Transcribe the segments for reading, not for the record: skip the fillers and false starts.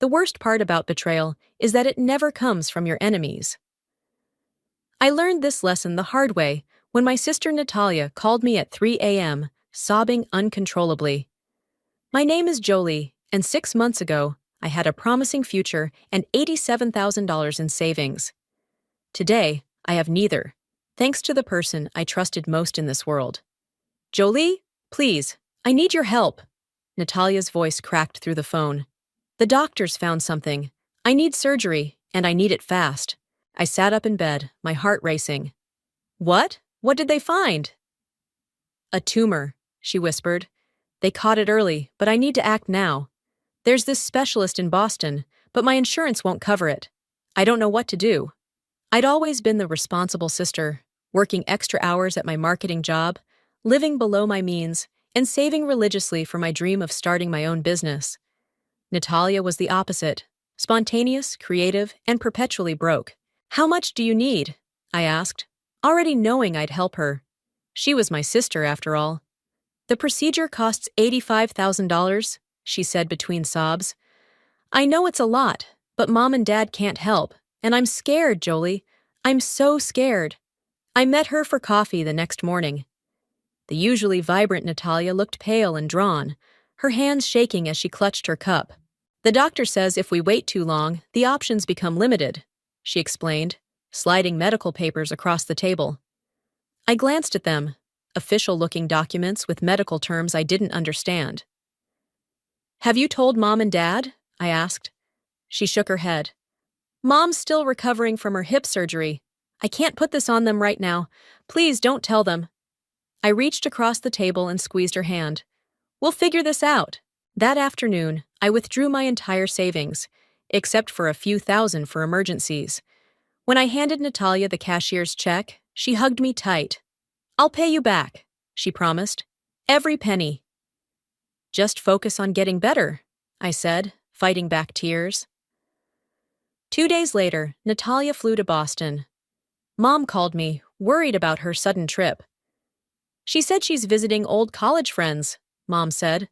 The worst part about betrayal is that it never comes from your enemies. I learned this lesson the hard way when my sister Natalia called me at 3 a.m., sobbing uncontrollably. My name is Jolie, and 6 months ago, I had a promising future and $87,000 in savings. Today, I have neither, thanks to the person I trusted most in this world. Jolie, please, I need your help. Natalia's voice cracked through the phone. The doctors found something. I need surgery, and I need it fast. I sat up in bed, my heart racing. What? What did they find? A tumor, she whispered. They caught it early, but I need to act now. There's this specialist in Boston, but my insurance won't cover it. I don't know what to do. I'd always been the responsible sister, working extra hours at my marketing job, living below my means, and saving religiously for my dream of starting my own business. Natalia was the opposite, spontaneous, creative, and perpetually broke. How much do you need? I asked, already knowing I'd help her. She was my sister, after all. The procedure costs $85,000, she said between sobs. I know it's a lot, but Mom and Dad can't help, and I'm scared, Jolie. I'm so scared. I met her for coffee the next morning. The usually vibrant Natalia looked pale and drawn, her hands shaking as she clutched her cup. The doctor says if we wait too long, the options become limited, she explained, sliding medical papers across the table. I glanced at them, official-looking documents with medical terms I didn't understand. Have you told Mom and Dad? I asked. She shook her head. Mom's still recovering from her hip surgery. I can't put this on them right now. Please don't tell them. I reached across the table and squeezed her hand. We'll figure this out. That afternoon, I withdrew my entire savings, except for a few thousand for emergencies. When I handed Natalia the cashier's check, she hugged me tight. I'll pay you back, she promised. Every penny. Just focus on getting better, I said, fighting back tears. 2 days later, Natalia flew to Boston. Mom called me, worried about her sudden trip. She said she's visiting old college friends, Mom said,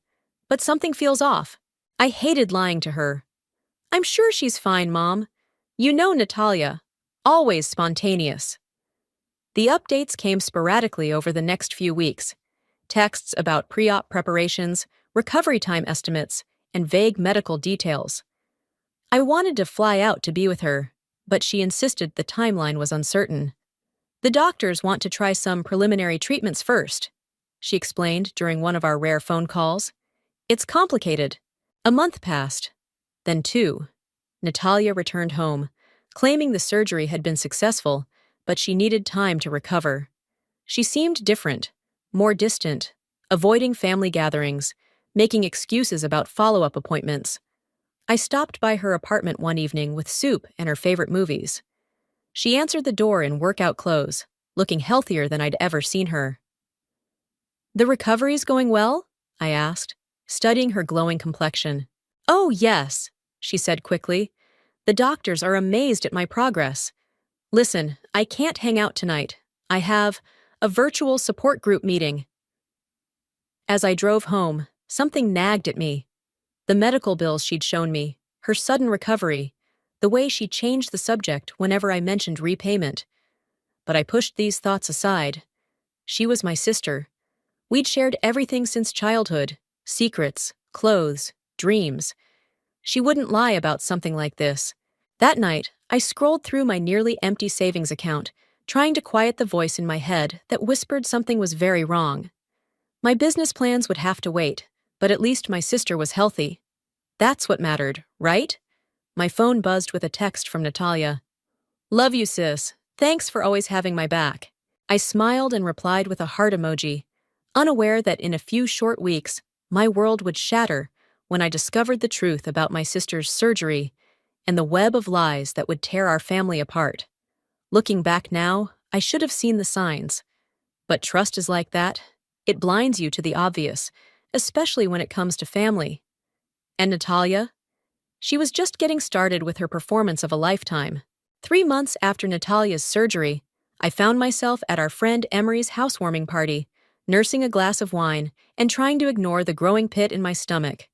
but something feels off. I hated lying to her. I'm sure she's fine, Mom. You know Natalia, always spontaneous. The updates came sporadically over the next few weeks. Texts about pre-op preparations, recovery time estimates, and vague medical details. I wanted to fly out to be with her, but she insisted the timeline was uncertain. The doctors want to try some preliminary treatments first, she explained during one of our rare phone calls. It's complicated. A month passed, then 2. Natalia returned home, claiming the surgery had been successful, but she needed time to recover. She seemed different, more distant, avoiding family gatherings, making excuses about follow-up appointments. I stopped by her apartment one evening with soup and her favorite movies. She answered the door in workout clothes, looking healthier than I'd ever seen her. The recovery's going well? I asked, studying her glowing complexion. Oh, yes, she said quickly. The doctors are amazed at my progress. Listen, I can't hang out tonight. I have a virtual support group meeting. As I drove home, something nagged at me. The medical bills she'd shown me, her sudden recovery, the way she changed the subject whenever I mentioned repayment. But I pushed these thoughts aside. She was my sister. We'd shared everything since childhood, secrets, clothes, dreams. She wouldn't lie about something like this. That night, I scrolled through my nearly empty savings account, trying to quiet the voice in my head that whispered something was very wrong. My business plans would have to wait, but at least my sister was healthy. That's what mattered, right? My phone buzzed with a text from Natalia. Love you, sis. Thanks for always having my back. I smiled and replied with a heart emoji, unaware that in a few short weeks, my world would shatter when I discovered the truth about my sister's surgery and the web of lies that would tear our family apart. Looking back now, I should have seen the signs. But trust is like that. It blinds you to the obvious, especially when it comes to family. And Natalia? She was just getting started with her performance of a lifetime. 3 months after Natalia's surgery, I found myself at our friend Emery's housewarming party, nursing a glass of wine and trying to ignore the growing pit in my stomach.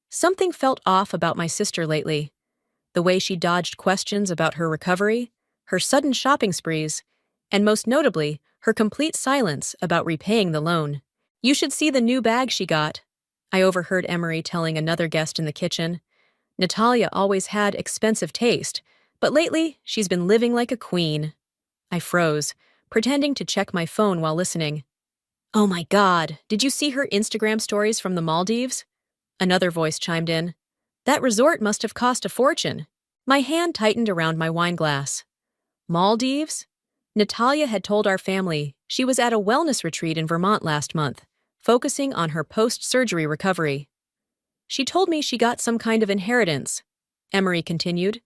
Something felt off about my sister lately. The way she dodged questions about her recovery, her sudden shopping sprees, and most notably, her complete silence about repaying the loan. You should see the new bag she got, I overheard Emery telling another guest in the kitchen. Natalia always had expensive taste, but lately she's been living like a queen. I froze, pretending to check my phone while listening. Oh my God, did you see her Instagram stories from the Maldives? Another voice chimed in. That resort must have cost a fortune. My hand tightened around my wine glass. Maldives? Natalia had told our family she was at a wellness retreat in Vermont last month, focusing on her post-surgery recovery. She told me she got some kind of inheritance, Emery continued.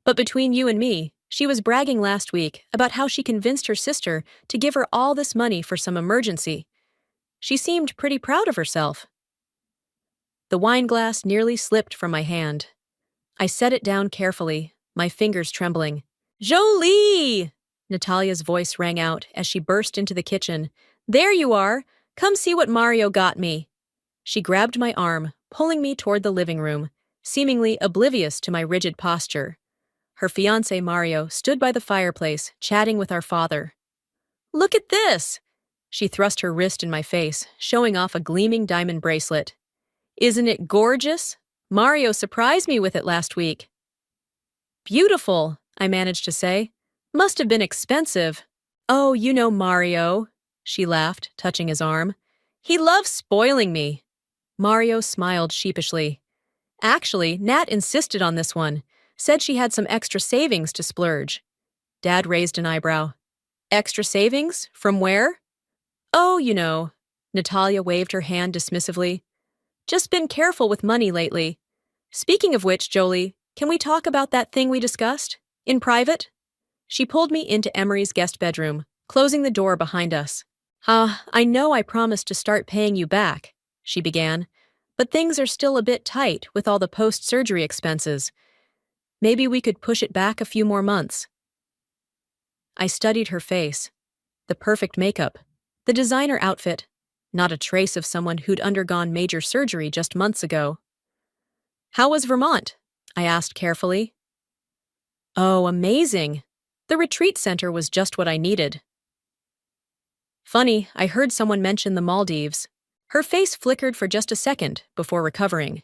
But between you and me, she was bragging last week about how she convinced her sister to give her all this money for some emergency. She seemed pretty proud of herself. The wine glass nearly slipped from my hand. I set it down carefully, my fingers trembling. Jolie! Natalia's voice rang out as she burst into the kitchen. There you are! Come see what Mario got me. She grabbed my arm, pulling me toward the living room, seemingly oblivious to my rigid posture. Her fiancé Mario stood by the fireplace, chatting with our father. Look at this! She thrust her wrist in my face, showing off a gleaming diamond bracelet. Isn't it gorgeous? Mario surprised me with it last week. Beautiful, I managed to say. Must have been expensive. Oh, you know Mario, she laughed, touching his arm. He loves spoiling me. Mario smiled sheepishly. Actually, Nat insisted on this one, said she had some extra savings to splurge. Dad raised an eyebrow. Extra savings? From where? Oh, you know. Natalia waved her hand dismissively. Just been careful with money lately. Speaking of which, Jolie, can we talk about that thing we discussed? In private? She pulled me into Emery's guest bedroom, closing the door behind us. I know I promised to start paying you back, she began, but things are still a bit tight with all the post-surgery expenses. Maybe we could push it back a few more months. I studied her face. The perfect makeup. The designer outfit. Not a trace of someone who'd undergone major surgery just months ago. How was Vermont? I asked carefully. Oh, amazing. The retreat center was just what I needed. Funny, I heard someone mention the Maldives. Her face flickered for just a second before recovering.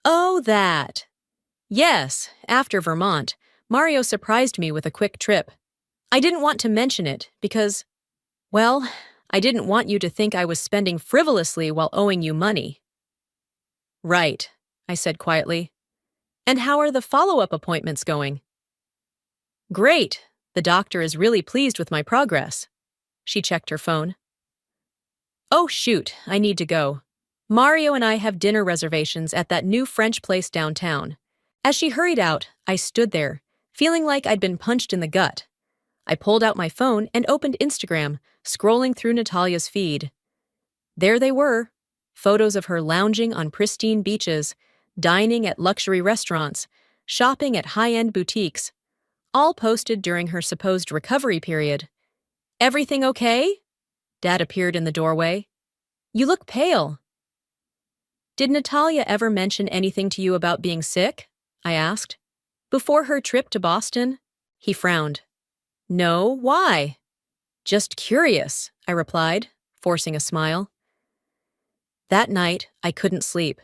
Oh, that. Yes, after Vermont, Mario surprised me with a quick trip. I didn't want to mention it because, well, I didn't want you to think I was spending frivolously while owing you money. Right, I said quietly. And how are the follow-up appointments going? Great. The doctor is really pleased with my progress. She checked her phone. Oh shoot, I need to go. Mario and I have dinner reservations at that new French place downtown. As she hurried out, I stood there, feeling like I'd been punched in the gut. I pulled out my phone and opened Instagram, scrolling through Natalia's feed. There they were, photos of her lounging on pristine beaches, dining at luxury restaurants, shopping at high-end boutiques, all posted during her supposed recovery period. Everything okay? Dad appeared in the doorway. You look pale. Did Natalia ever mention anything to you about being sick? I asked. Before her trip to Boston? He frowned. No, why? Just curious, I replied, forcing a smile. That night, I couldn't sleep.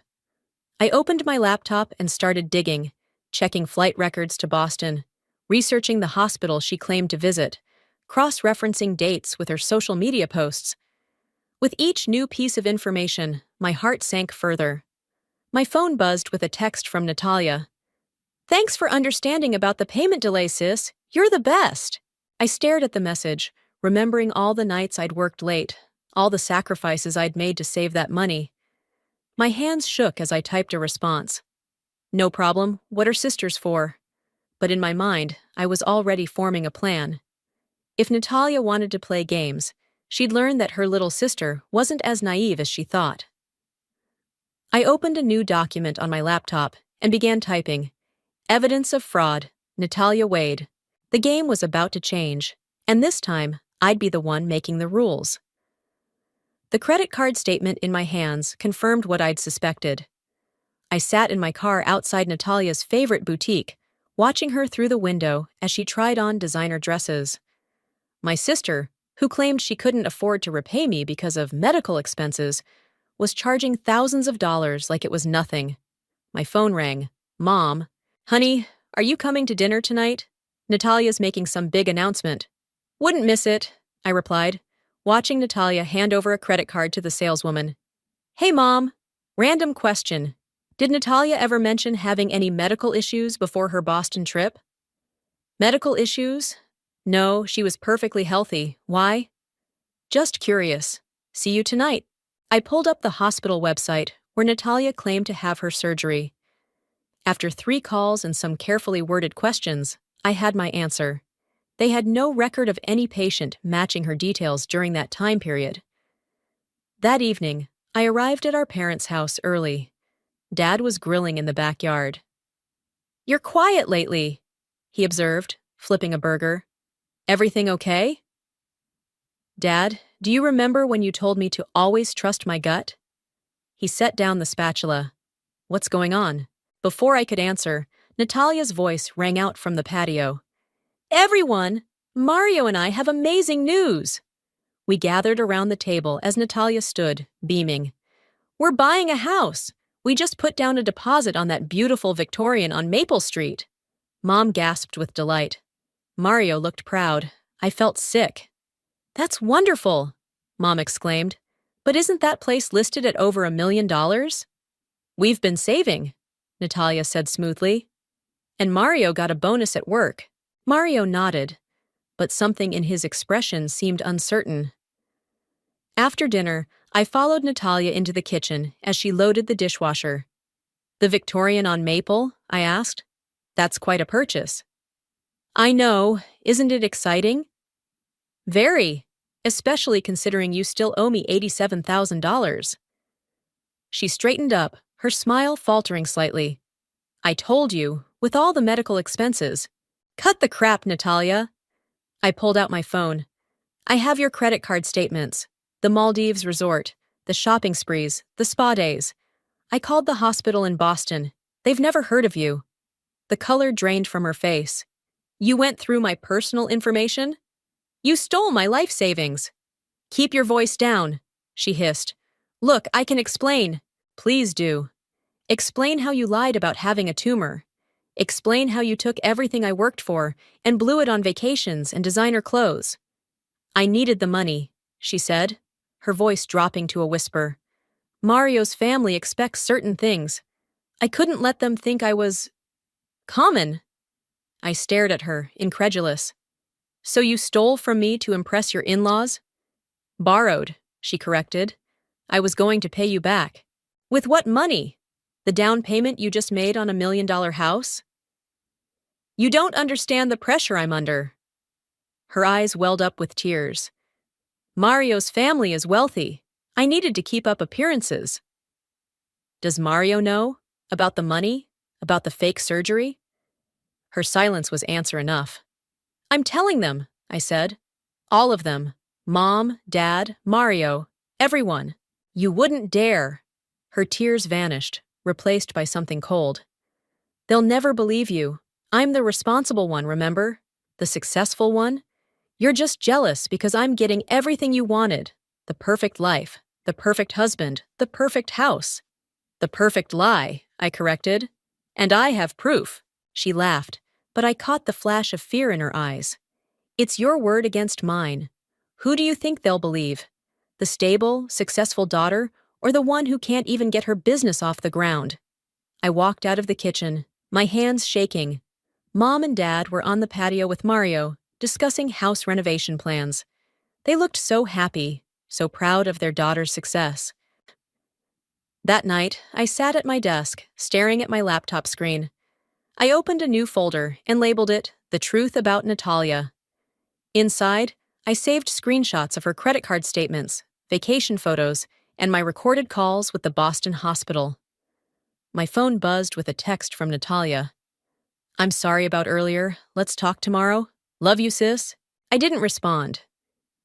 I opened my laptop and started digging, checking flight records to Boston, researching the hospital she claimed to visit, cross-referencing dates with her social media posts. With each new piece of information, my heart sank further. My phone buzzed with a text from Natalia. Thanks for understanding about the payment delay, sis. You're the best. I stared at the message, remembering all the nights I'd worked late, all the sacrifices I'd made to save that money. My hands shook as I typed a response. No problem, what are sisters for? But in my mind, I was already forming a plan. If Natalia wanted to play games, she'd learn that her little sister wasn't as naive as she thought. I opened a new document on my laptop and began typing, Evidence of fraud, Natalia Wade. The game was about to change, and this time, I'd be the one making the rules. The credit card statement in my hands confirmed what I'd suspected. I sat in my car outside Natalia's favorite boutique, watching her through the window as she tried on designer dresses. My sister, who claimed she couldn't afford to repay me because of medical expenses, was charging thousands of dollars like it was nothing. My phone rang. Mom, honey, are you coming to dinner tonight? Natalia's making some big announcement. Wouldn't miss it, I replied, watching Natalia hand over a credit card to the saleswoman. Hey, Mom. Random question. Did Natalia ever mention having any medical issues before her Boston trip? Medical issues? No, she was perfectly healthy. Why? Just curious. See you tonight. I pulled up the hospital website where Natalia claimed to have her surgery. After 3 calls and some carefully worded questions, I had my answer. They had no record of any patient matching her details during that time period. That evening, I arrived at our parents' house early. Dad was grilling in the backyard. You're quiet lately, he observed, flipping a burger. Everything okay? Dad, do you remember when you told me to always trust my gut? He set down the spatula. What's going on? Before I could answer, Natalia's voice rang out from the patio. Everyone! Mario and I have amazing news! We gathered around the table as Natalia stood, beaming. We're buying a house! We just put down a deposit on that beautiful Victorian on Maple Street. Mom gasped with delight. Mario looked proud. I felt sick. That's wonderful, Mom exclaimed. But isn't that place listed at over $1 million? We've been saving, Natalia said smoothly. And Mario got a bonus at work. Mario nodded, but something in his expression seemed uncertain. After dinner, I followed Natalia into the kitchen as she loaded the dishwasher. The Victorian on Maple? I asked. That's quite a purchase. I know. Isn't it exciting? Very, especially considering you still owe me $87,000. She straightened up, her smile faltering slightly. I told you, with all the medical expenses. Cut the crap, Natalia. I pulled out my phone. I have your credit card statements. The Maldives resort, the shopping sprees, the spa days. I called the hospital in Boston. They've never heard of you. The color drained from her face. You went through my personal information? You stole my life savings. Keep your voice down, she hissed. Look, I can explain. Please do. Explain how you lied about having a tumor. Explain how you took everything I worked for and blew it on vacations and designer clothes. I needed the money, she said, her voice dropping to a whisper. Mario's family expects certain things. I couldn't let them think I was common. I stared at her, incredulous. So you stole from me to impress your in-laws? Borrowed, she corrected. I was going to pay you back. With what money? The down payment you just made on $1 million house? You don't understand the pressure I'm under. Her eyes welled up with tears. Mario's family is wealthy. I needed to keep up appearances. Does Mario know? About the money? About the fake surgery? Her silence was answer enough. I'm telling them, I said. All of them. Mom, Dad, Mario, everyone. You wouldn't dare. Her tears vanished, replaced by something cold. They'll never believe you. I'm the responsible one, remember? The successful one? You're just jealous because I'm getting everything you wanted. The perfect life, the perfect husband, the perfect house. The perfect lie, I corrected. And I have proof. She laughed, but I caught the flash of fear in her eyes. It's your word against mine. Who do you think they'll believe? The stable, successful daughter, or the one who can't even get her business off the ground? I walked out of the kitchen, my hands shaking. Mom and Dad were on the patio with Mario, discussing house renovation plans. They looked so happy, so proud of their daughter's success. That night, I sat at my desk, staring at my laptop screen. I opened a new folder and labeled it The Truth About Natalia. Inside, I saved screenshots of her credit card statements, vacation photos, and my recorded calls with the Boston hospital. My phone buzzed with a text from Natalia. I'm sorry about earlier. Let's talk tomorrow. Love you, sis. I didn't respond.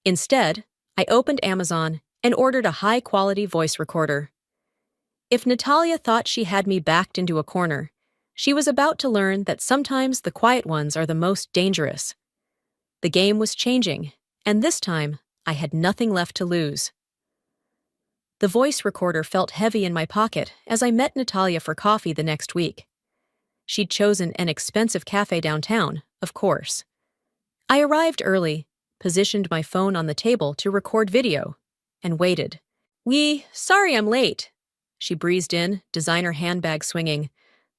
Instead, I opened Amazon and ordered a high-quality voice recorder. If Natalia thought she had me backed into a corner, she was about to learn that sometimes the quiet ones are the most dangerous. The game was changing, and this time, I had nothing left to lose. The voice recorder felt heavy in my pocket as I met Natalia for coffee the next week. She'd chosen an expensive cafe downtown, of course. I arrived early, positioned my phone on the table to record video, and waited. Sorry I'm late. She breezed in, designer handbag swinging.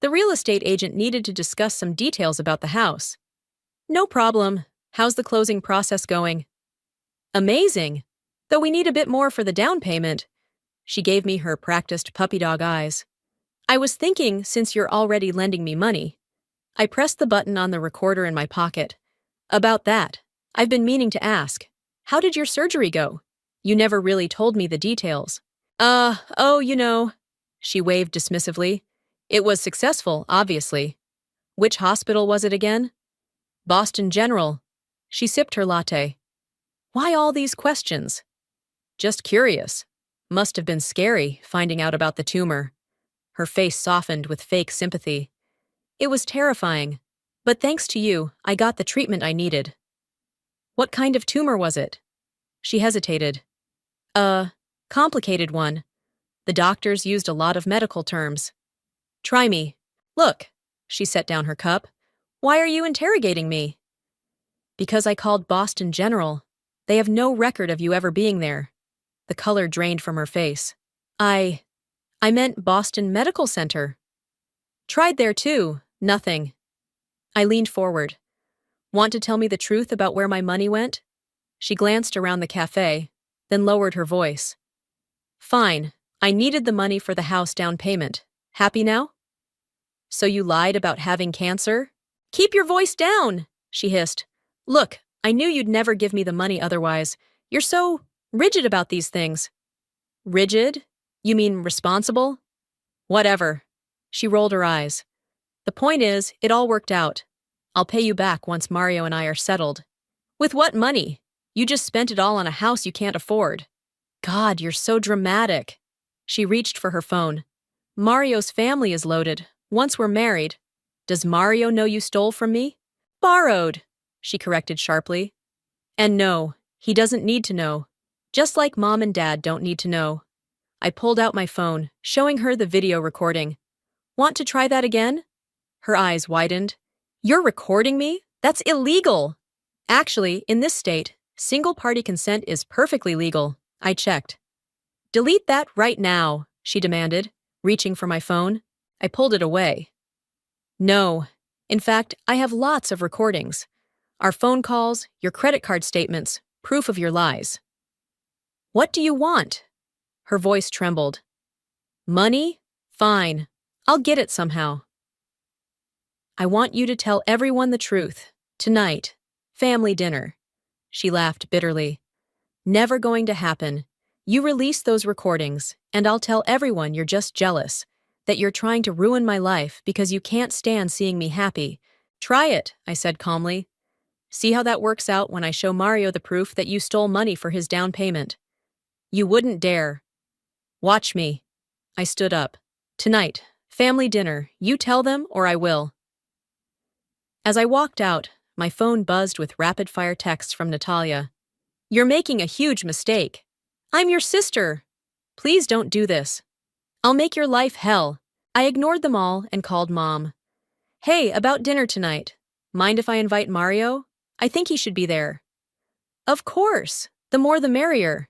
The real estate agent needed to discuss some details about the house. No problem. How's the closing process going? Amazing. Though we need a bit more for the down payment. She gave me her practiced puppy dog eyes. I was thinking, since you're already lending me money. I pressed the button on the recorder in my pocket. About that, I've been meaning to ask. How did your surgery go? You never really told me the details. She waved dismissively. It was successful, obviously. Which hospital was it again? Boston General. She sipped her latte. Why all these questions? Just curious. Must have been scary, finding out about the tumor. Her face softened with fake sympathy. It was terrifying. But thanks to you, I got the treatment I needed. What kind of tumor was it? She hesitated. Complicated one. The doctors used a lot of medical terms. Try me. Look. She set down her cup. Why are you interrogating me? Because I called Boston General. They have no record of you ever being there. The color drained from her face. I meant Boston Medical Center. Tried there too. Nothing. I leaned forward. Want to tell me the truth about where my money went? She glanced around the cafe, then lowered her voice. Fine. I needed the money for the house down payment. Happy now? So you lied about having cancer? Keep your voice down, she hissed. Look, I knew you'd never give me the money otherwise. You're so rigid about these things. Rigid? You mean responsible? Whatever. She rolled her eyes. The point is, it all worked out. I'll pay you back once Mario and I are settled. With what money? You just spent it all on a house you can't afford. God, you're so dramatic. She reached for her phone. Mario's family is loaded. Once we're married. Does Mario know you stole from me? Borrowed, she corrected sharply. And no, he doesn't need to know. Just like Mom and Dad don't need to know. I pulled out my phone, showing her the video recording. Want to try that again? Her eyes widened. You're recording me? That's illegal. Actually, in this state, single-party consent is perfectly legal. I checked. Delete that right now, she demanded, reaching for my phone. I pulled it away. No. In fact, I have lots of recordings. Our phone calls, your credit card statements, proof of your lies. What do you want? Her voice trembled. Money? Fine. I'll get it somehow. I want you to tell everyone the truth. Tonight. Family dinner. She laughed bitterly. Never going to happen. You release those recordings, and I'll tell everyone you're just jealous, that you're trying to ruin my life because you can't stand seeing me happy. Try it, I said calmly. See how that works out when I show Mario the proof that you stole money for his down payment. You wouldn't dare. Watch me. I stood up. Tonight, family dinner. You tell them or I will. As I walked out, my phone buzzed with rapid-fire texts from Natalia. You're making a huge mistake. I'm your sister. Please don't do this. I'll make your life hell. I ignored them all and called Mom. Hey, about dinner tonight. Mind if I invite Mario? I think he should be there. Of course. The more the merrier.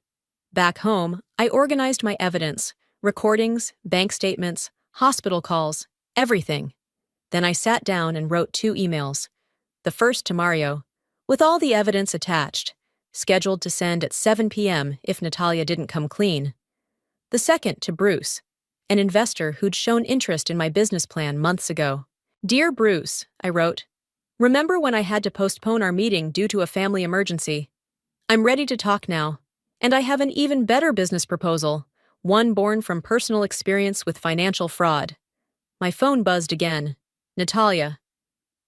Back home, I organized my evidence, recordings, bank statements, hospital calls, everything. Then I sat down and wrote 2 emails. The first to Mario, with all the evidence attached, scheduled to send at 7 p.m. if Natalia didn't come clean. The second to Bruce, an investor who'd shown interest in my business plan months ago. Dear Bruce, I wrote, remember when I had to postpone our meeting due to a family emergency? I'm ready to talk now, and I have an even better business proposal, one born from personal experience with financial fraud. My phone buzzed again. Natalia.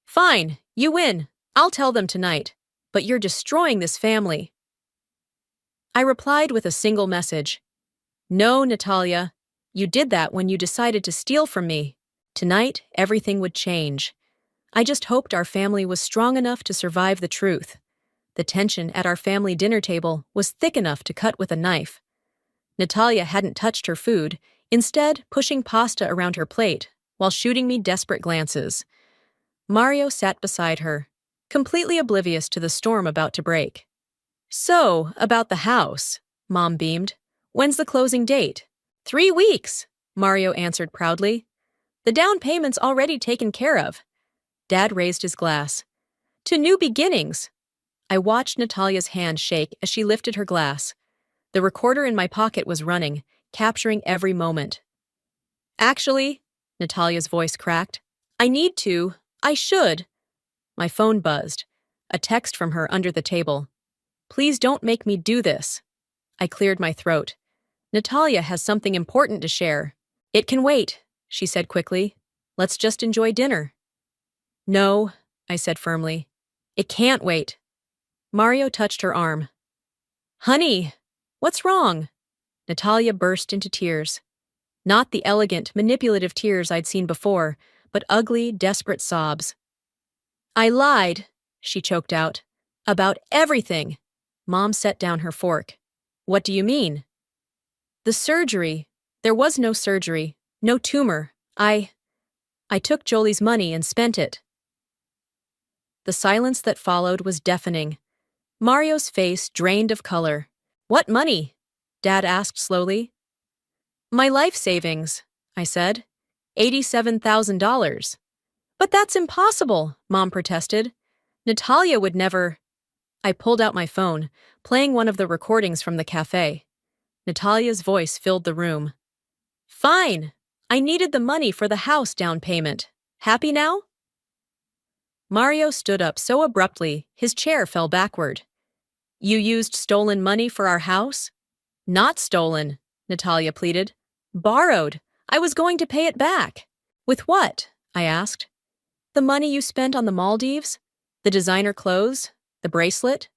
Fine, you win. I'll tell them tonight. But you're destroying this family. I replied with a single message. No, Natalia. You did that when you decided to steal from me. Tonight, everything would change. I just hoped our family was strong enough to survive the truth. The tension at our family dinner table was thick enough to cut with a knife. Natalia hadn't touched her food, instead pushing pasta around her plate while shooting me desperate glances. Mario sat beside her, completely oblivious to the storm about to break. So, about the house, Mom beamed. When's the closing date? 3 weeks, Mario answered proudly. The down payment's already taken care of. Dad raised his glass. To new beginnings. I watched Natalia's hand shake as she lifted her glass. The recorder in my pocket was running, capturing every moment. Actually, Natalia's voice cracked. I should. My phone buzzed. A text from her under the table. Please don't make me do this. I cleared my throat. Natalia has something important to share. It can wait, she said quickly. Let's just enjoy dinner. No, I said firmly. It can't wait. Mario touched her arm. Honey, what's wrong? Natalia burst into tears. Not the elegant, manipulative tears I'd seen before, but ugly, desperate sobs. I lied, she choked out. About everything. Mom set down her fork. What do you mean? The surgery. There was no surgery, no tumor. I took Jolie's money and spent it. The silence that followed was deafening. Mario's face drained of color. What money? Dad asked slowly. My life savings, I said. $87,000. But that's impossible, Mom protested. Natalia would never. I pulled out my phone, playing one of the recordings from the cafe. Natalia's voice filled the room. Fine. I needed the money for the house down payment. Happy now? Mario stood up so abruptly, his chair fell backward. You used stolen money for our house? Not stolen, Natalia pleaded. Borrowed. I was going to pay it back. With what? I asked. The money you spent on the Maldives? The designer clothes? The bracelet?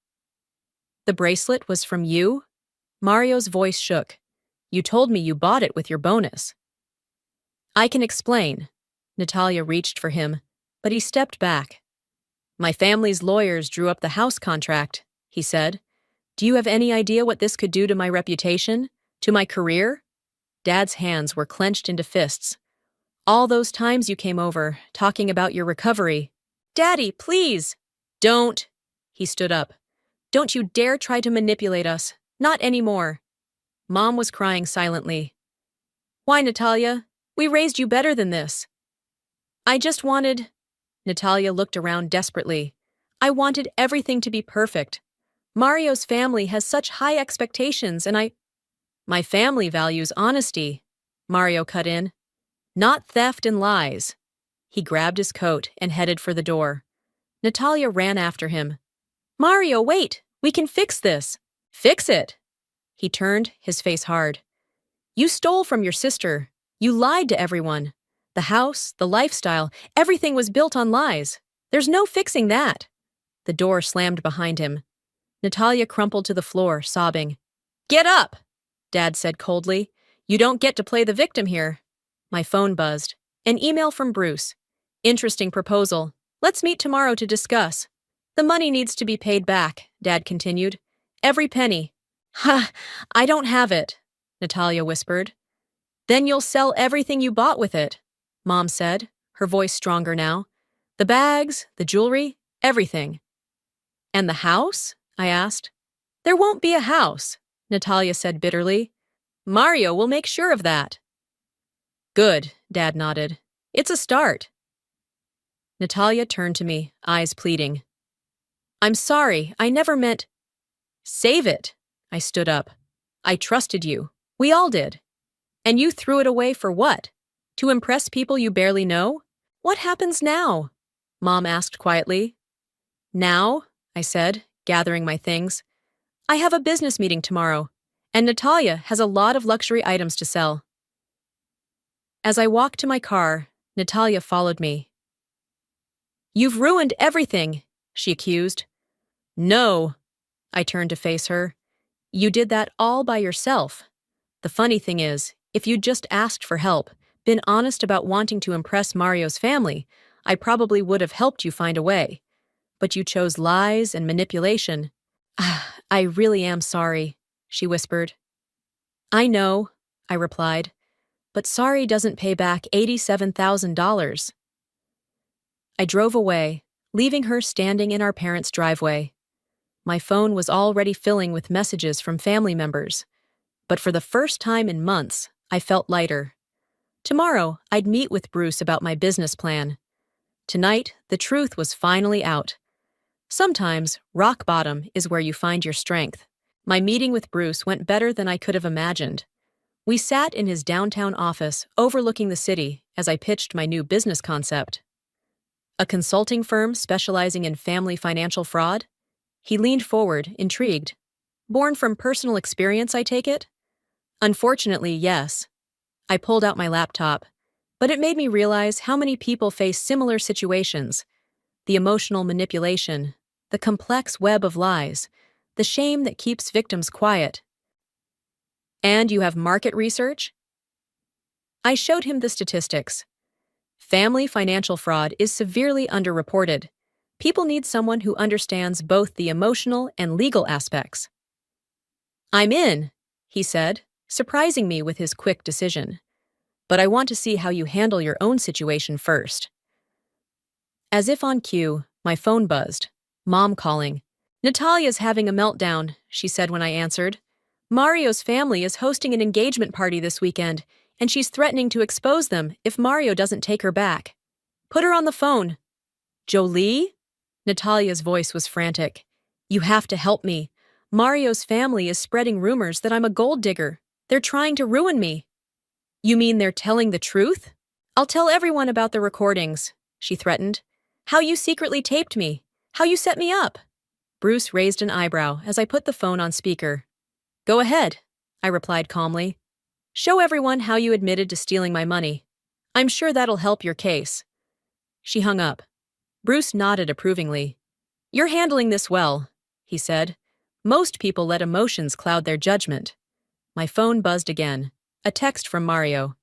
The bracelet was from you? Mario's voice shook. You told me you bought it with your bonus. I can explain. Natalia reached for him, but he stepped back. My family's lawyers drew up the house contract, he said. Do you have any idea what this could do to my reputation? To my career? Dad's hands were clenched into fists. All those times you came over, talking about your recovery. Daddy, please! Don't! He stood up. Don't you dare try to manipulate us. Not anymore. Mom was crying silently. Why, Natalia? We raised you better than this. I just wanted... Natalia looked around desperately. I wanted everything to be perfect. Mario's family has such high expectations and My family values honesty, Mario cut in. Not theft and lies. He grabbed his coat and headed for the door. Natalia ran after him. Mario, wait! We can fix this! Fix it! He turned, his face hard. You stole from your sister. You lied to everyone. The house, the lifestyle, everything was built on lies. There's no fixing that. The door slammed behind him. Natalia crumpled to the floor, sobbing. Get up! Dad said coldly. You don't get to play the victim here. My phone buzzed. An email from Bruce. Interesting proposal. Let's meet tomorrow to discuss. The money needs to be paid back, Dad continued. Every penny. Ha! I don't have it, Natalia whispered. Then you'll sell everything you bought with it, Mom said, her voice stronger now. The bags, the jewelry, everything. And the house? I asked. There won't be a house, Natalia said bitterly. Mario will make sure of that. Good, Dad nodded. It's a start. Natalia turned to me, eyes pleading. I'm sorry, I never meant... Save it, I stood up. I trusted you. We all did. And you threw it away for what? To impress people you barely know? What happens now? Mom asked quietly. Now, I said, gathering my things. I have a business meeting tomorrow, and Natalia has a lot of luxury items to sell. As I walked to my car, Natalia followed me. You've ruined everything, she accused. No, I turned to face her. You did that all by yourself. The funny thing is, If you'd just asked for help, been honest about wanting to impress Mario's family, I probably would have helped you find a way. But you chose lies and manipulation. Ah, I really am sorry, she whispered. I know, I replied, but sorry doesn't pay back $87,000. I drove away, leaving her standing in our parents' driveway. My phone was already filling with messages from family members, but for the first time in months, I felt lighter. Tomorrow, I'd meet with Bruce about my business plan. Tonight, the truth was finally out. Sometimes, rock bottom is where you find your strength. My meeting with Bruce went better than I could have imagined. We sat in his downtown office overlooking the city as I pitched my new business concept. A consulting firm specializing in family financial fraud? He leaned forward, intrigued. Born from personal experience, I take it? Unfortunately, yes. I pulled out my laptop, but it made me realize how many people face similar situations. The emotional manipulation, the complex web of lies, the shame that keeps victims quiet. And you have market research? I showed him the statistics. Family financial fraud is severely underreported. People need someone who understands both the emotional and legal aspects. I'm in, he said, surprising me with his quick decision. But I want to see how you handle your own situation first. As if on cue, my phone buzzed. Mom calling. Natalia's having a meltdown, she said when I answered. Mario's family is hosting an engagement party this weekend, and she's threatening to expose them if Mario doesn't take her back. Put her on the phone. Jolie? Natalia's voice was frantic. You have to help me. Mario's family is spreading rumors that I'm a gold digger. They're trying to ruin me. You mean they're telling the truth? I'll tell everyone about the recordings, she threatened. How you secretly taped me. How you set me up. Bruce raised an eyebrow as I put the phone on speaker. Go ahead, I replied calmly. Show everyone how you admitted to stealing my money. I'm sure that'll help your case. She hung up. Bruce nodded approvingly. You're handling this well, he said. Most people let emotions cloud their judgment. My phone buzzed again. A text from Mario.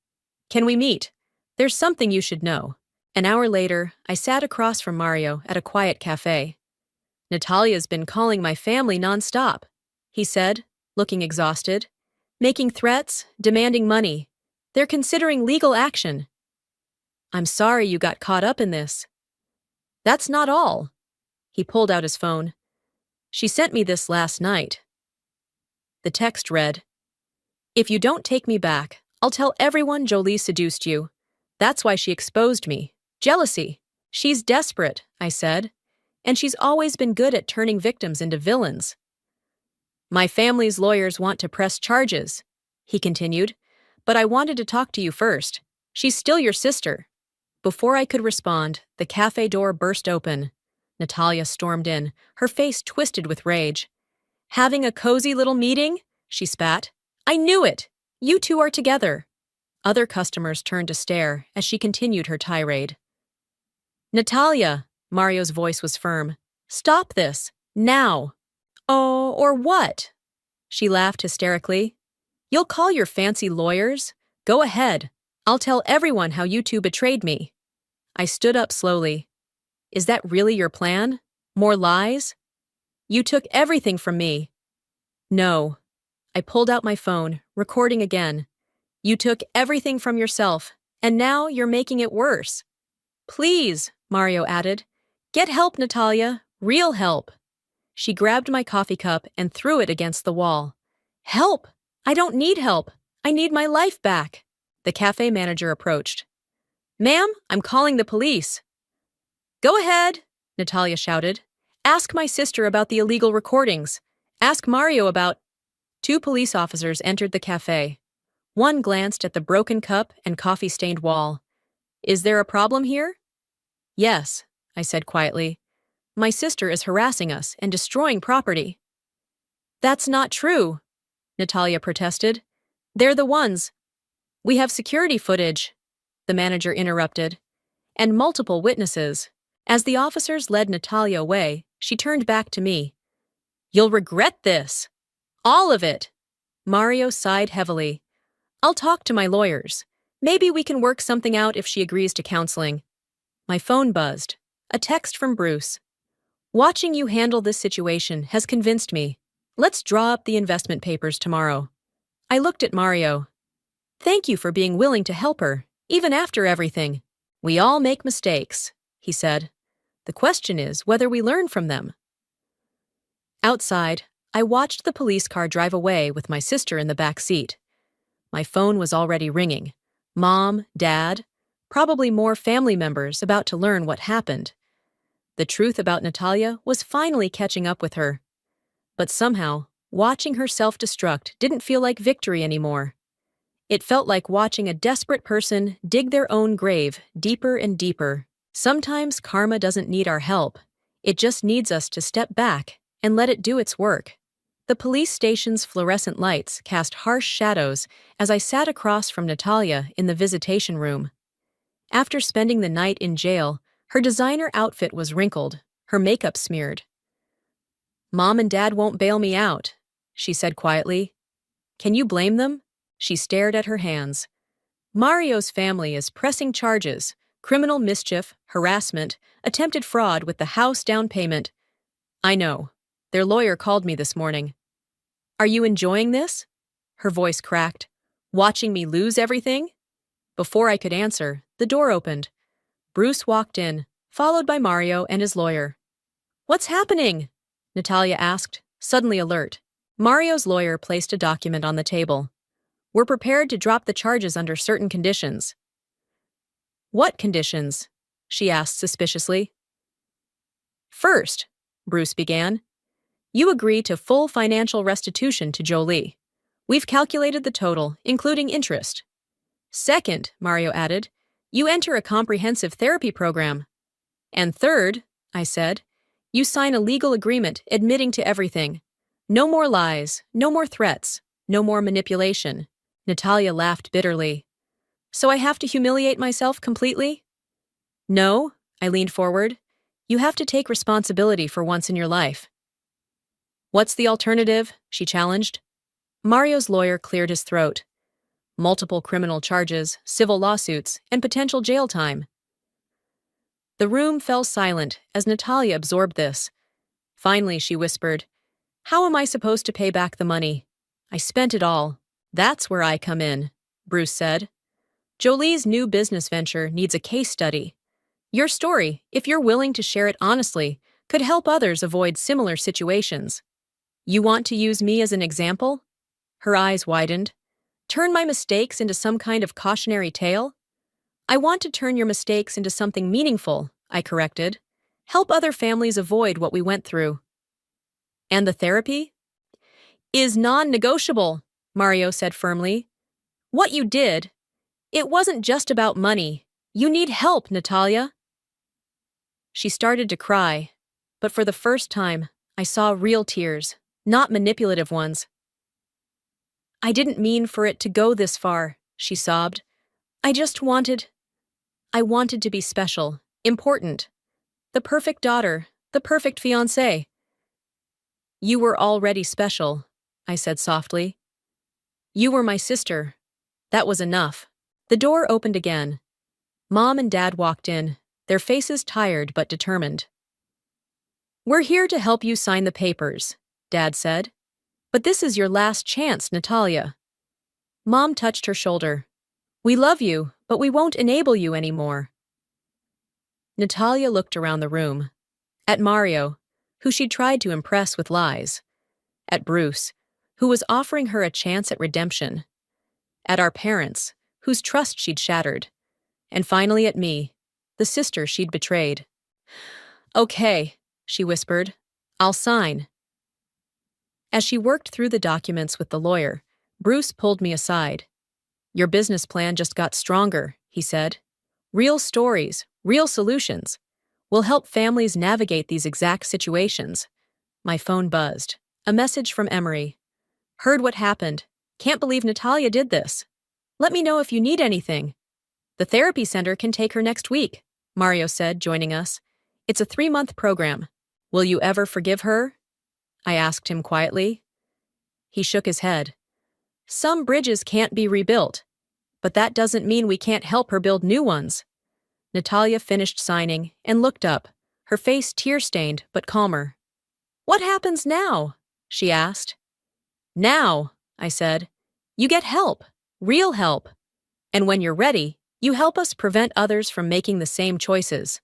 Can we meet? There's something you should know. An hour later, I sat across from Mario at a quiet cafe. Natalia's been calling my family nonstop, he said, looking exhausted. Making threats, demanding money. They're considering legal action. I'm sorry you got caught up in this. That's not all. He pulled out his phone. She sent me this last night. The text read, If you don't take me back, I'll tell everyone Jolie seduced you. That's why she exposed me. Jealousy. She's desperate, I said. And she's always been good at turning victims into villains. My family's lawyers want to press charges, he continued, but I wanted to talk to you first. She's still your sister. Before I could respond, the cafe door burst open. Natalia stormed in, her face twisted with rage. Having a cozy little meeting? She spat. I knew it! You two are together. Other customers turned to stare as she continued her tirade. Natalia, Mario's voice was firm. Stop this, now. Oh, or what? She laughed hysterically. You'll call your fancy lawyers? Go ahead. I'll tell everyone how you two betrayed me. I stood up slowly. Is that really your plan? More lies? You took everything from me. No. I pulled out my phone, recording again. You took everything from yourself, and now you're making it worse. Please, Mario added. Get help, Natalia. Real help. She grabbed my coffee cup and threw it against the wall. Help! I don't need help. I need my life back. The cafe manager approached. Ma'am, I'm calling the police. Go ahead, Natalia shouted. Ask my sister about the illegal recordings. Ask Mario about... Two police officers entered the cafe. One glanced at the broken cup and coffee-stained wall. Is there a problem here? Yes, I said quietly. My sister is harassing us and destroying property. That's not true, Natalia protested. They're the ones. We have security footage, the manager interrupted, and multiple witnesses. As the officers led Natalia away, she turned back to me. You'll regret this. All of it. Mario sighed heavily. I'll talk to my lawyers. Maybe we can work something out if she agrees to counseling. My phone buzzed. A text from Bruce. Watching you handle this situation has convinced me. Let's draw up the investment papers tomorrow. I looked at Mario. Thank you for being willing to help her, even after everything. We all make mistakes, he said. The question is whether we learn from them. Outside, I watched the police car drive away with my sister in the back seat. My phone was already ringing. Mom, Dad, probably more family members about to learn what happened. The truth about Natalia was finally catching up with her. But somehow, watching her self-destruct didn't feel like victory anymore. It felt like watching a desperate person dig their own grave deeper and deeper. Sometimes karma doesn't need our help. It just needs us to step back and let it do its work. The police station's fluorescent lights cast harsh shadows as I sat across from Natalia in the visitation room. After spending the night in jail, her designer outfit was wrinkled, her makeup smeared. Mom and Dad won't bail me out, she said quietly. Can you blame them? She stared at her hands. Mario's family is pressing charges, criminal mischief, harassment, attempted fraud with the house down payment. I know. Their lawyer called me this morning. Are you enjoying this? Her voice cracked. Watching me lose everything? Before I could answer, the door opened. Bruce walked in, followed by Mario and his lawyer. What's happening? Natalia asked, suddenly alert. Mario's lawyer placed a document on the table. We're prepared to drop the charges under certain conditions. What conditions? She asked suspiciously. First, Bruce began, you agree to full financial restitution to Jolie. We've calculated the total, including interest. Second, Mario added, you enter a comprehensive therapy program. And third, I said, you sign a legal agreement admitting to everything. No more lies, no more threats, no more manipulation. Natalia laughed bitterly. So I have to humiliate myself completely? No, I leaned forward. You have to take responsibility for once in your life. What's the alternative? She challenged. Mario's lawyer cleared his throat. Multiple criminal charges, civil lawsuits, and potential jail time. The room fell silent as Natalia absorbed this. Finally, she whispered, How am I supposed to pay back the money? I spent it all. That's where I come in, Bruce said. Jolie's new business venture needs a case study. Your story, if you're willing to share it honestly, could help others avoid similar situations. You want to use me as an example? Her eyes widened. Turn my mistakes into some kind of cautionary tale? I want to turn your mistakes into something meaningful, I corrected. Help other families avoid what we went through. And the therapy? Is non-negotiable, Mario said firmly. What you did, it wasn't just about money. You need help, Natalia. She started to cry, but for the first time, I saw real tears, not manipulative ones. I didn't mean for it to go this far, she sobbed. I wanted to be special, important. The perfect daughter, the perfect fiancée. You were already special, I said softly. You were my sister. That was enough. The door opened again. Mom and Dad walked in, their faces tired but determined. We're here to help you sign the papers, Dad said. But this is your last chance, Natalia. Mom touched her shoulder. We love you, but we won't enable you anymore. Natalia looked around the room. At Mario, who she'd tried to impress with lies. At Bruce, who was offering her a chance at redemption. At our parents, whose trust she'd shattered. And finally at me, the sister she'd betrayed. Okay, she whispered. I'll sign. As she worked through the documents with the lawyer, Bruce pulled me aside. Your business plan just got stronger, he said. Real stories, real solutions. We'll help families navigate these exact situations. My phone buzzed. A message from Emery. Heard what happened. Can't believe Natalia did this. Let me know if you need anything. The therapy center can take her next week, Mario said, joining us. It's a 3-month program. Will you ever forgive her? I asked him quietly. He shook his head. Some bridges can't be rebuilt, but that doesn't mean we can't help her build new ones. Natalia finished signing and looked up, her face tear-stained but calmer. What happens now? She asked. Now, I said, you get help, real help. And when you're ready, you help us prevent others from making the same choices.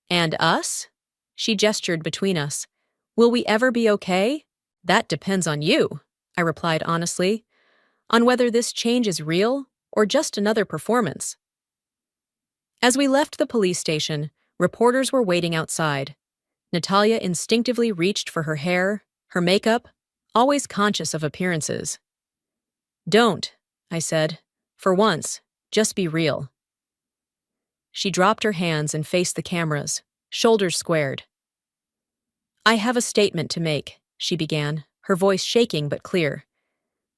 And us? She gestured between us. Will we ever be okay? That depends on you, I replied honestly, on whether this change is real or just another performance. As we left the police station, reporters were waiting outside. Natalia instinctively reached for her hair, her makeup, always conscious of appearances. Don't, I said. For once, just be real. She dropped her hands and faced the cameras, shoulders squared. I have a statement to make, she began, her voice shaking but clear.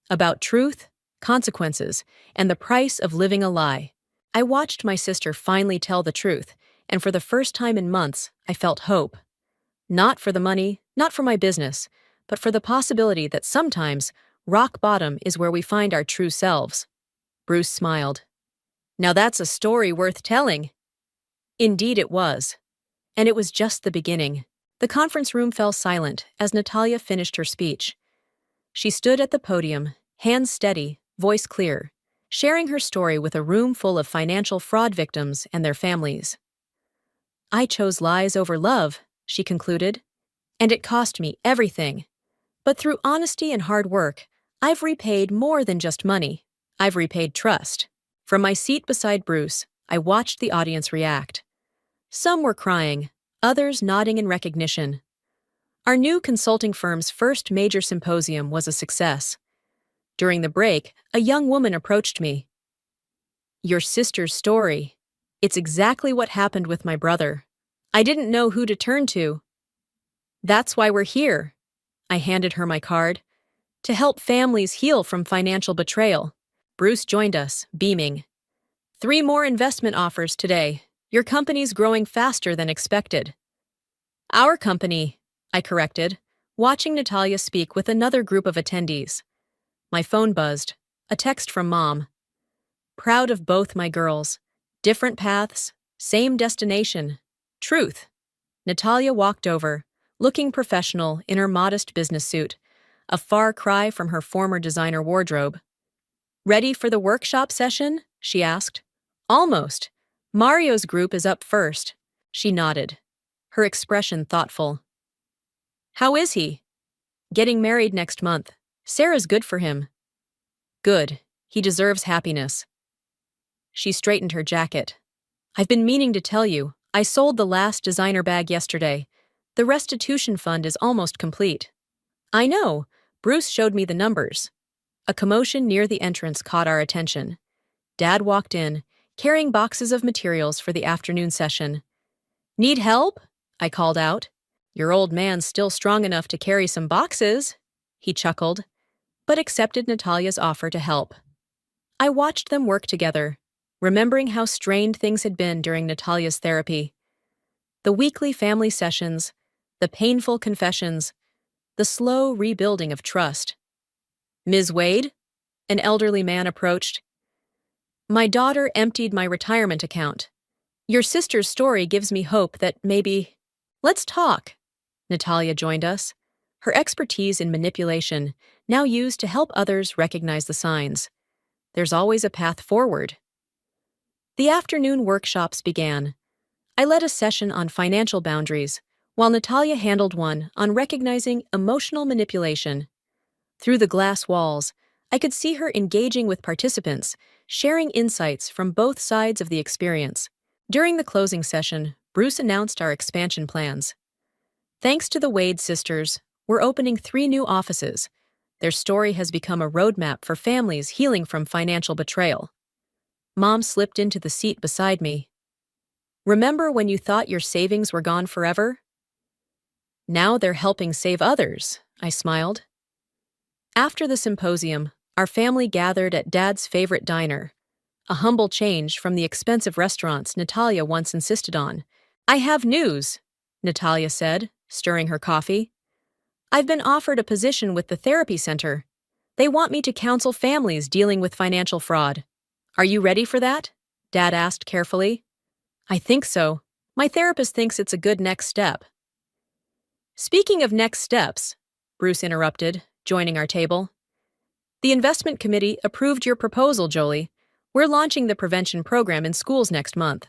About truth, consequences, and the price of living a lie. I watched my sister finally tell the truth, and for the first time in months, I felt hope. Not for the money, not for my business, but for the possibility that sometimes rock bottom is where we find our true selves. Bruce smiled. Now that's a story worth telling. Indeed it was. And it was just the beginning. The conference room fell silent as Natalia finished her speech. She stood at the podium, hands steady, voice clear, sharing her story with a room full of financial fraud victims and their families. I chose lies over love, she concluded, and it cost me everything. But through honesty and hard work, I've repaid more than just money. I've repaid trust. From my seat beside Bruce, I watched the audience react. Some were crying, others nodding in recognition. Our new consulting firm's first major symposium was a success. During the break, a young woman approached me. Your sister's story. It's exactly what happened with my brother. I didn't know who to turn to. That's why we're here. I handed her my card. To help families heal from financial betrayal. Bruce joined us, beaming. 3 more investment offers today. Your company's growing faster than expected. Our company, I corrected, watching Natalia speak with another group of attendees. My phone buzzed. A text from Mom. Proud of both my girls. Different paths, same destination. Truth. Natalia walked over, looking professional in her modest business suit, a far cry from her former designer wardrobe. Ready for the workshop session? She asked. Almost. Mario's group is up first. She nodded, her expression thoughtful. How is he? Getting married next month. Sarah's good for him. Good. He deserves happiness. She straightened her jacket. I've been meaning to tell you, I sold the last designer bag yesterday. The restitution fund is almost complete. I know. Bruce showed me the numbers. A commotion near the entrance caught our attention. Dad walked in, carrying boxes of materials for the afternoon session. Need help? I called out. Your old man's still strong enough to carry some boxes, he chuckled, but accepted Natalia's offer to help. I watched them work together, remembering how strained things had been during Natalia's therapy. The weekly family sessions, the painful confessions, the slow rebuilding of trust. Ms. Wade? An elderly man approached. My daughter emptied my retirement account. Your sister's story gives me hope that maybe... Let's talk. Natalia joined us, her expertise in manipulation now used to help others recognize the signs. There's always a path forward. The afternoon workshops began. I led a session on financial boundaries, while Natalia handled one on recognizing emotional manipulation. Through the glass walls, I could see her engaging with participants, sharing insights from both sides of the experience. During the closing session, Bruce announced our expansion plans. Thanks to the Wade sisters, we're opening 3 new offices. Their story has become a roadmap for families healing from financial betrayal. Mom slipped into the seat beside me. Remember when you thought your savings were gone forever? Now they're helping save others, I smiled. After the symposium, our family gathered at Dad's favorite diner, a humble change from the expensive restaurants Natalia once insisted on. I have news, Natalia said, stirring her coffee. I've been offered a position with the therapy center. They want me to counsel families dealing with financial fraud. Are you ready for that? Dad asked carefully. I think so. My therapist thinks it's a good next step. Speaking of next steps, Bruce interrupted, joining our table. The investment committee approved your proposal, Jolie. We're launching the prevention program in schools next month.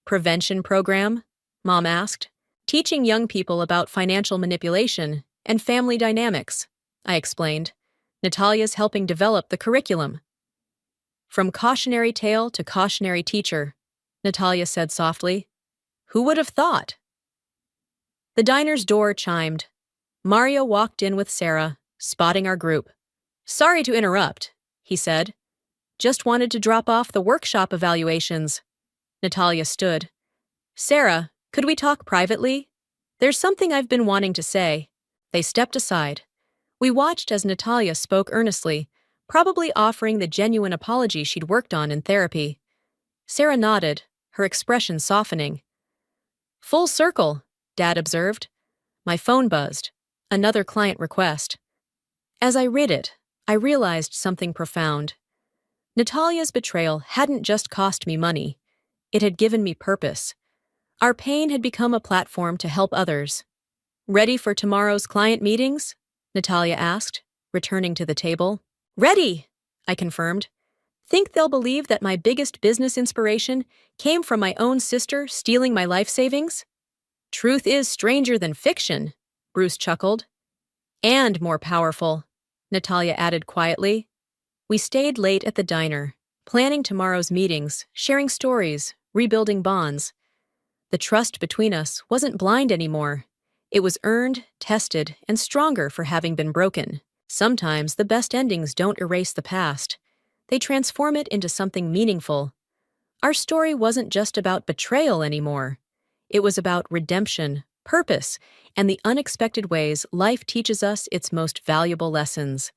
Prevention program? Mom asked. Teaching young people about financial manipulation and family dynamics, I explained. Natalia's helping develop the curriculum. From cautionary tale to cautionary teacher, Natalia said softly. Who would have thought? The diner's door chimed. Mario walked in with Sarah, spotting our group. Sorry to interrupt, he said. Just wanted to drop off the workshop evaluations. Natalia stood. Sarah, could we talk privately? There's something I've been wanting to say. They stepped aside. We watched as Natalia spoke earnestly, probably offering the genuine apology she'd worked on in therapy. Sarah nodded, her expression softening. Full circle, Dad observed. My phone buzzed. Another client request. As I read it, I realized something profound. Natalia's betrayal hadn't just cost me money. It had given me purpose. Our pain had become a platform to help others. Ready for tomorrow's client meetings? Natalia asked, returning to the table. Ready, I confirmed. Think they'll believe that my biggest business inspiration came from my own sister stealing my life savings? Truth is stranger than fiction, Bruce chuckled. And more powerful, Natalia added quietly. We stayed late at the diner, planning tomorrow's meetings, sharing stories, rebuilding bonds. The trust between us wasn't blind anymore. It was earned, tested, and stronger for having been broken. Sometimes the best endings don't erase the past. They transform it into something meaningful. Our story wasn't just about betrayal anymore. It was about redemption, purpose, and the unexpected ways life teaches us its most valuable lessons.